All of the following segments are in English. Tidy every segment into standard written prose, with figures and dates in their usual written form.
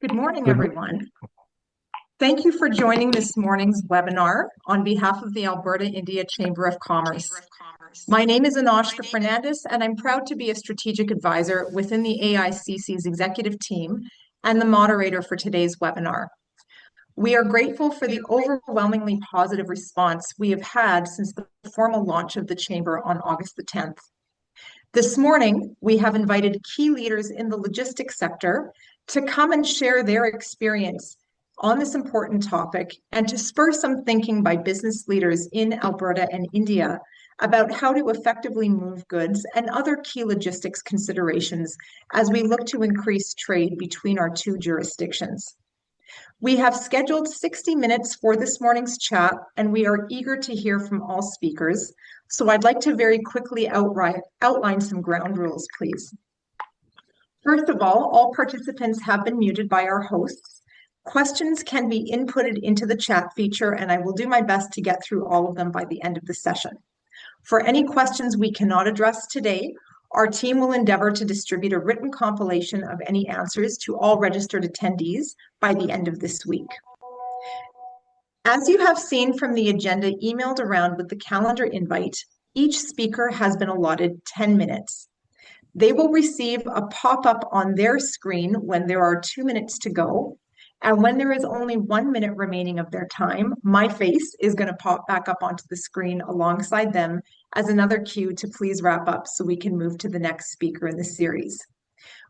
Good morning, everyone. Thank you for joining this morning's webinar on behalf of the Alberta-India Chamber of Commerce. My name is Anoshka Fernandez, and I'm proud to be a strategic advisor within the AICC's executive team and the moderator for today's webinar. We are grateful for the overwhelmingly positive response we have had since the formal launch of the Chamber on August the 10th. This morning, we have invited key leaders in the logistics sector to come and share their experience on this important topic and to spur some thinking by business leaders in Alberta and India about how to effectively move goods and other key logistics considerations as we look to increase trade between our two jurisdictions. We have scheduled 60 minutes for this morning's chat, and we are eager to hear from all speakers. So I'd like to very quickly outline some ground rules, please. First of all participants have been muted by our hosts. Questions can be inputted into the chat feature, and I will do my best to get through all of them by the end of the session. For any questions we cannot address today, our team will endeavor to distribute a written compilation of any answers to all registered attendees by the end of this week. As you have seen from the agenda emailed around with the calendar invite, each speaker has been allotted 10 minutes. They will receive a pop-up on their screen when there are 2 minutes to go. And when there is only 1 minute remaining of their time, my face is going to pop back up onto the screen alongside them as another cue to please wrap up so we can move to the next speaker in the series.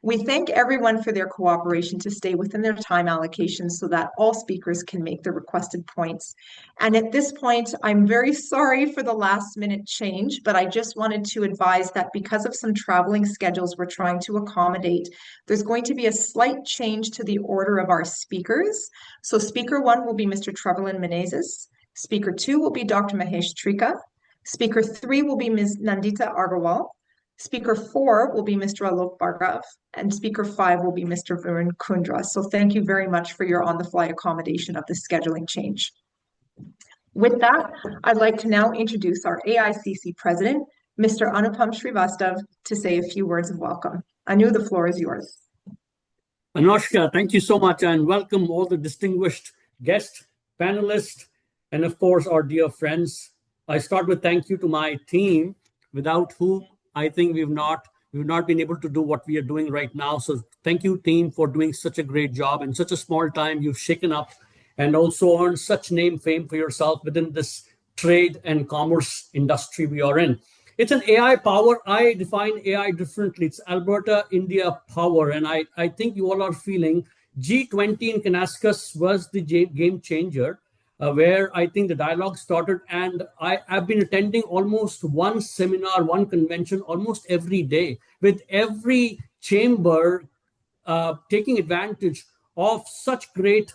We thank everyone for their cooperation to stay within their time allocations so that all speakers can make the requested points. And at this point, I'm very sorry for the last minute change, but I just wanted to advise that because of some traveling schedules we're trying to accommodate, there's going to be a slight change to the order of our speakers. So speaker 1 will be Mr. Trevelyan Menezes. Speaker 2 will be Dr. Mahesh Trika. Speaker 3 will be Ms. Nandita Agarwal. Speaker 4 will be Mr. Alok Bhargav, and Speaker 5 will be Mr. Varun Kundra. So thank you very much for your on-the-fly accommodation of the scheduling change. With that, I'd like to now introduce our AICC President, Mr. Anupam Srivastav, to say a few words of welcome. Anu, the floor is yours. Anoshka, thank you so much, and welcome all the distinguished guests, panelists, and of course, our dear friends. I start with thank you to my team, without whom I think we've not been able to do what we are doing right now. So thank you, team, for doing such a great job in such a small time. You've shaken up and also earned such fame for yourself within this trade and commerce industry we are in. It's an AI power. I define AI differently. It's Alberta-India power. And I think you all are feeling G20 in Kanaskas was the game changer. Where I think the dialogue started, and I've been attending almost one seminar, one convention almost every day, with every chamber taking advantage of such great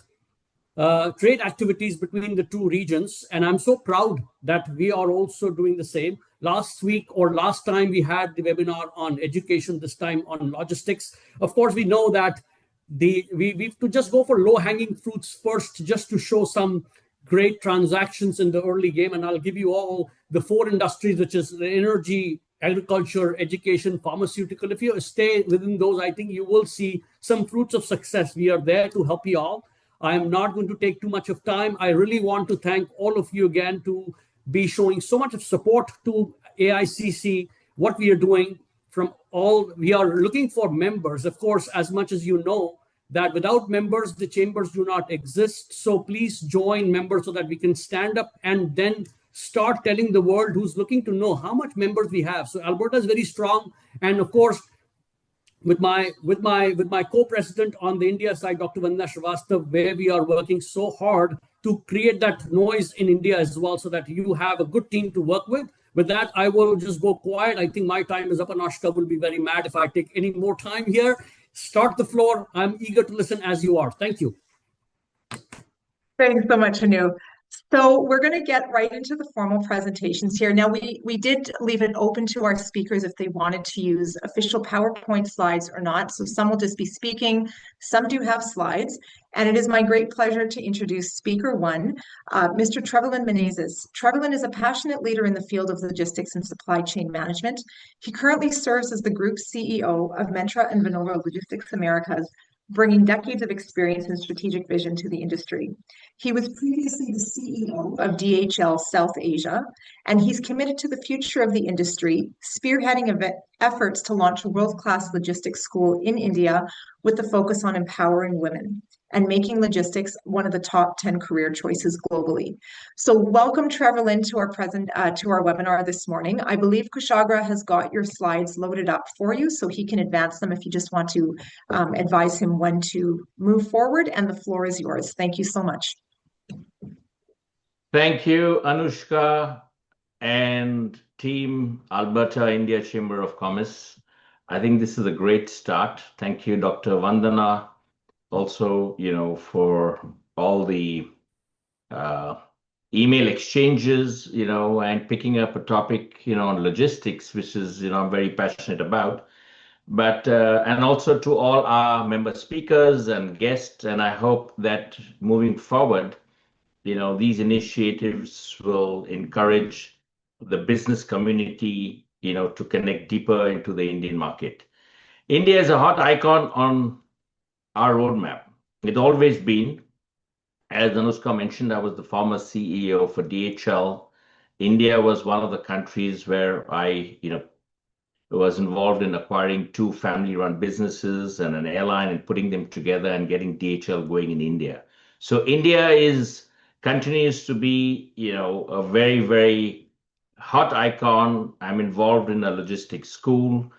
trade activities between the two regions. And I'm so proud that we are also doing the same. Last week or last time we had the webinar on education, this time on logistics. Of course, we know that we to just go for low-hanging fruits first, just to show some great transactions in the early game. And I'll give you all the 4 industries, which is energy, agriculture, education, pharmaceutical. If you stay within those, I think you will see some fruits of success. We are there to help you all. I am not going to take too much of time. I really want to thank all of you again to be showing so much of support to AICC, what we are doing from all. We are looking for members, of course, as much as you know, that without members, the chambers do not exist. So please join members so that we can stand up and then start telling the world who's looking to know how much members we have. So Alberta is very strong. And of course, with my co-president on the India side, Dr. Vandana Srivastav, where we are working so hard to create that noise in India as well, so that you have a good team to work with. With that, I will just go quiet. I think my time is up. Anushka will be very mad if I take any more time here. Start the floor. I'm eager to listen as you are. Thank you. Thanks so much, Anu. So we're going to get right into the formal presentations here. Now, we did leave it open to our speakers if they wanted to use official PowerPoint slides or not. So some will just be speaking, some do have slides. And it is my great pleasure to introduce speaker one, Mr. Trevelyan Menezes. Trevelyan is a passionate leader in the field of logistics and supply chain management. He currently serves as the group CEO of Mentra and Vinova Logistics Americas, bringing decades of experience and strategic vision to the industry. He was previously the CEO of DHL South Asia, and he's committed to the future of the industry, spearheading efforts to launch a world-class logistics school in India with the focus on empowering women and making logistics one of the top 10 career choices globally. So welcome, Trevelyan, to our webinar this morning. I believe Kushagra has got your slides loaded up for you, so he can advance them if you just want to advise him when to move forward, and the floor is yours. Thank you so much. Thank you, Anushka and team Alberta-India Chamber of Commerce. I think this is a great start. Thank you, Dr. Vandana, also, for all the email exchanges, and picking up a topic, on logistics, which is, I'm very passionate about. But, and also to all our member speakers and guests, and I hope that moving forward, these initiatives will encourage the business community, to connect deeper into the Indian market. India is a hot icon on our roadmap. It's always been, as Anushka mentioned, I was the former CEO for DHL. India was one of the countries where I, was involved in acquiring two family-run businesses and an airline and putting them together and getting DHL going in India. So India continues to be, a very, very hot icon. I'm involved in a logistics school.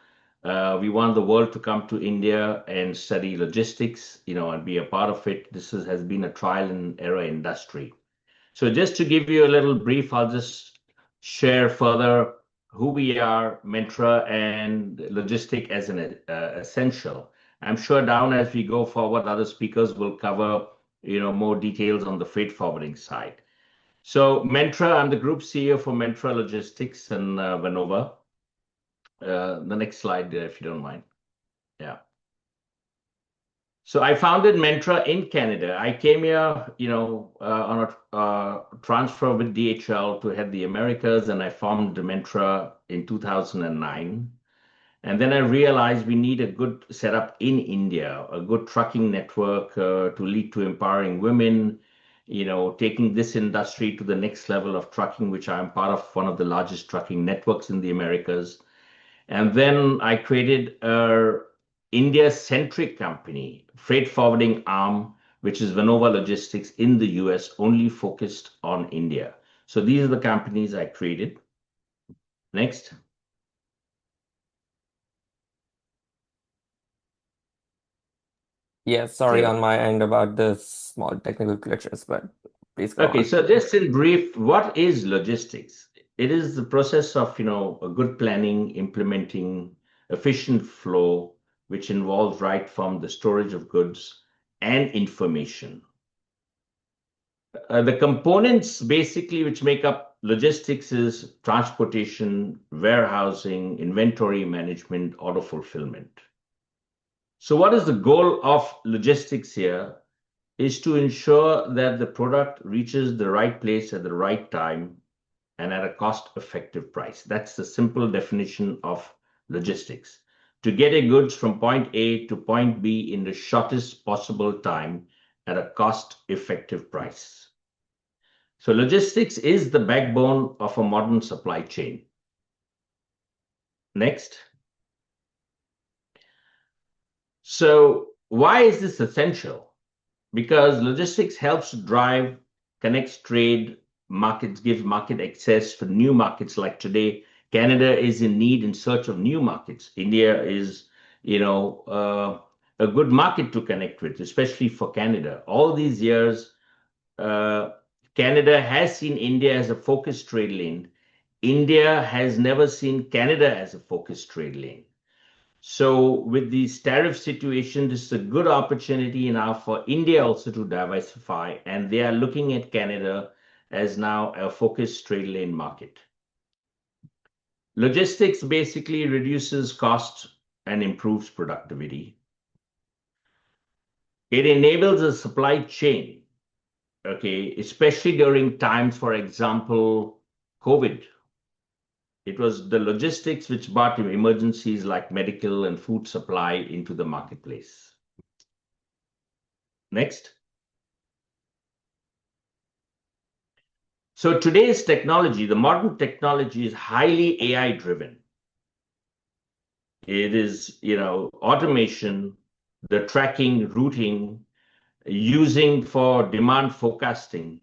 We want the world to come to India and study logistics, and be a part of it. This has been a trial and error industry. So just to give you a little brief, I'll just share further who we are, Mentra and logistic as an essential. I'm sure down as we go forward, other speakers will cover, more details on the freight forwarding side. So Mentra, I'm the group CEO for Mentra Logistics and Vinova. The next slide, if you don't mind. Yeah. So I founded Mentra in Canada. I came here, on a transfer with DHL to head the Americas, and I formed Mentra in 2009. And then I realized we need a good setup in India, a good trucking network to lead to empowering women, taking this industry to the next level of trucking, which I'm part of one of the largest trucking networks in the Americas. And then I created a India-centric company, freight forwarding arm, which is Vinova Logistics in the US, only focused on India. So these are the companies I created. Next. Yeah, sorry Okay. on my end about the small technical glitches, but please go Okay, on. so just in brief, what is logistics? It is the process of, a good planning, implementing efficient flow, which involves right from the storage of goods and information. The components basically which make up logistics is transportation, warehousing, inventory management, order fulfillment. So what is the goal of logistics here is to ensure that the product reaches the right place at the right time and at a cost-effective price. That's the simple definition of logistics. To get a goods from point A to point B in the shortest possible time at a cost-effective price. So logistics is the backbone of a modern supply chain. Next. So why is this essential? Because logistics helps drive, connects trade, markets, gives market access for new markets. Like today, Canada is in need, in search of new markets. India is, a good market to connect with, especially for Canada. All these years, Canada has seen India as a focused trade lane. India has never seen Canada as a focused trade lane. So with these tariff situations, this is a good opportunity now for India also to diversify, and they are looking at Canada as now a focused trade lane market. Logistics basically reduces cost and improves productivity. It enables a supply chain, okay, especially during times, for example, COVID. It was the logistics which brought emergencies like medical and food supply into the marketplace. Next. So today's technology, the modern technology, is highly AI driven. It is, automation, the tracking, routing, using for demand forecasting,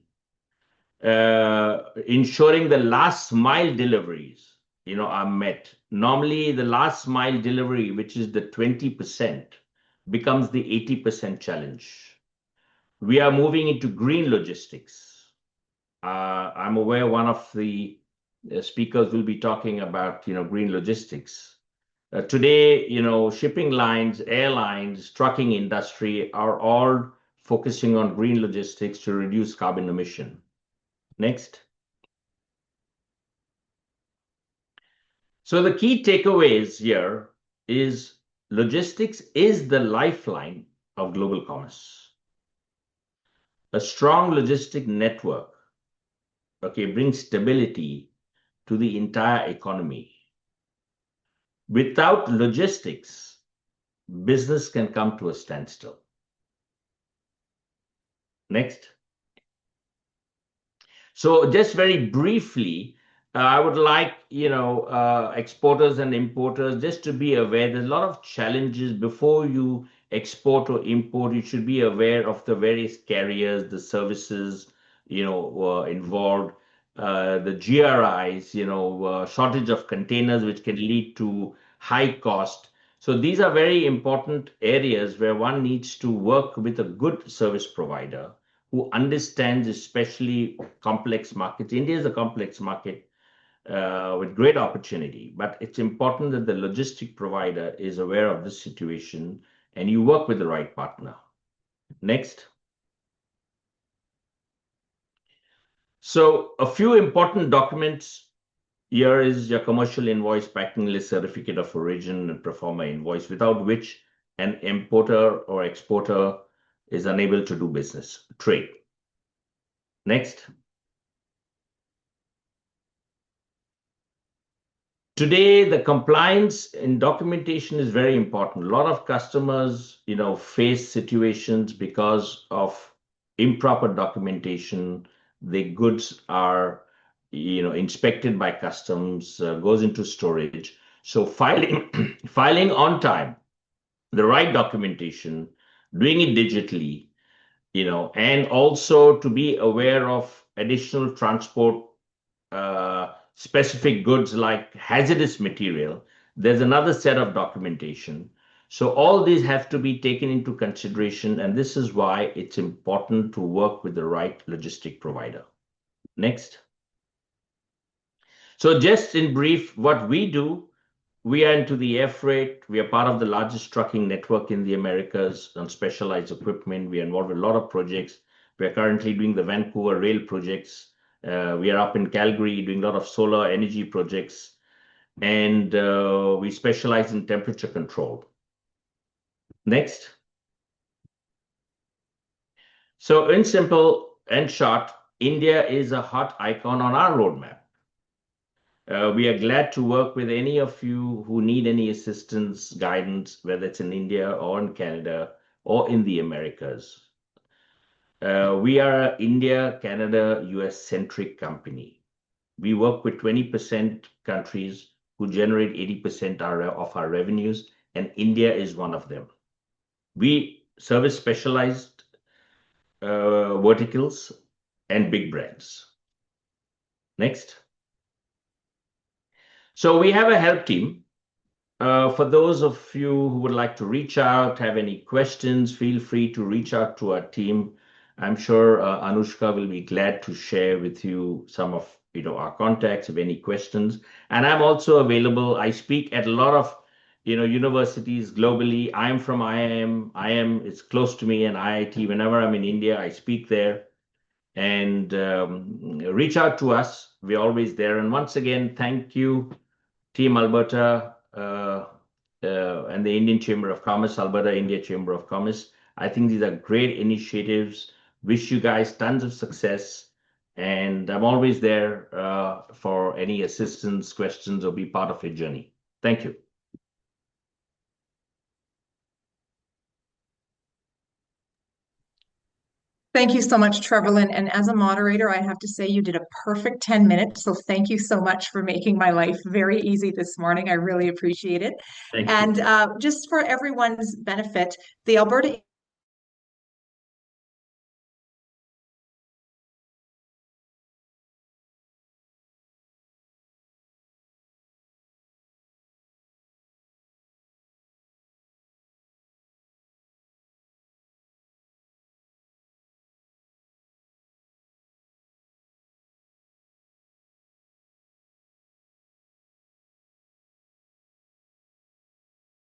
ensuring the last mile deliveries, are met. Normally, the last mile delivery, which is the 20%, becomes the 80% challenge. We are moving into green logistics. I'm aware one of the speakers will be talking about, green logistics. Today, shipping lines, airlines, trucking industry are all focusing on green logistics to reduce carbon emission. Next. So the key takeaways here is logistics is the lifeline of global commerce. A strong logistic network, brings stability to the entire economy. Without logistics, business can come to a standstill. Next. So just very briefly, I would like, exporters and importers just to be aware there's a lot of challenges before you export or import. You should be aware of the various carriers, the services, involved, the GRIs, shortage of containers, which can lead to high cost. So these are very important areas where one needs to work with a good service provider who understands especially complex markets. India is a complex market with great opportunity, but it's important that the logistic provider is aware of this situation and you work with the right partner. Next. So a few important documents here is your commercial invoice, packing list, certificate of origin, and pro forma invoice, without which an importer or exporter is unable to do business, trade. Next. Today, the compliance in documentation is very important. A lot of customers, face situations because of improper documentation. The goods are, inspected by customs, goes into storage. So filing on time, the right documentation, doing it digitally, and also to be aware of additional transport specific goods like hazardous material. There's another set of documentation. So all these have to be taken into consideration, and this is why it's important to work with the right logistic provider. Next. So just in brief, what we do, we are into the air freight. We are part of the largest trucking network in the Americas on specialized equipment. We are involved in a lot of projects. We are currently doing the Vancouver rail projects. We are up in Calgary doing a lot of solar energy projects. And we specialize in temperature control. Next. So in simple and short, India is a hot icon on our roadmap. We are glad to work with any of you who need any assistance, guidance, whether it's in India or in Canada or in the Americas. We are an India, Canada, US centric company. We work with 20% countries who generate 80% of our revenues, and India is one of them. We service specialized verticals and big brands. Next. So we have a help team. For those of you who would like to reach out, have any questions, feel free to reach out to our team. I'm sure Anushka will be glad to share with you some of our contacts if any questions. And I'm also available. I speak at a lot of universities globally. I'm from IIM. IIM is close to me, and IIT. Whenever I'm in India, I speak there. And reach out to us. We're always there. And once again, thank you, Team Alberta and the Indian Chamber of Commerce, Alberta-India Chamber of Commerce. I think these are great initiatives. Wish you guys tons of success. And I'm always there for any assistance, questions, or be part of your journey. Thank you. Thank you so much, Trevelyan. And as a moderator, I have to say you did a perfect 10 minutes. So thank you so much for making my life very easy this morning. I really appreciate it. Thank you. And just for everyone's benefit, the Alberta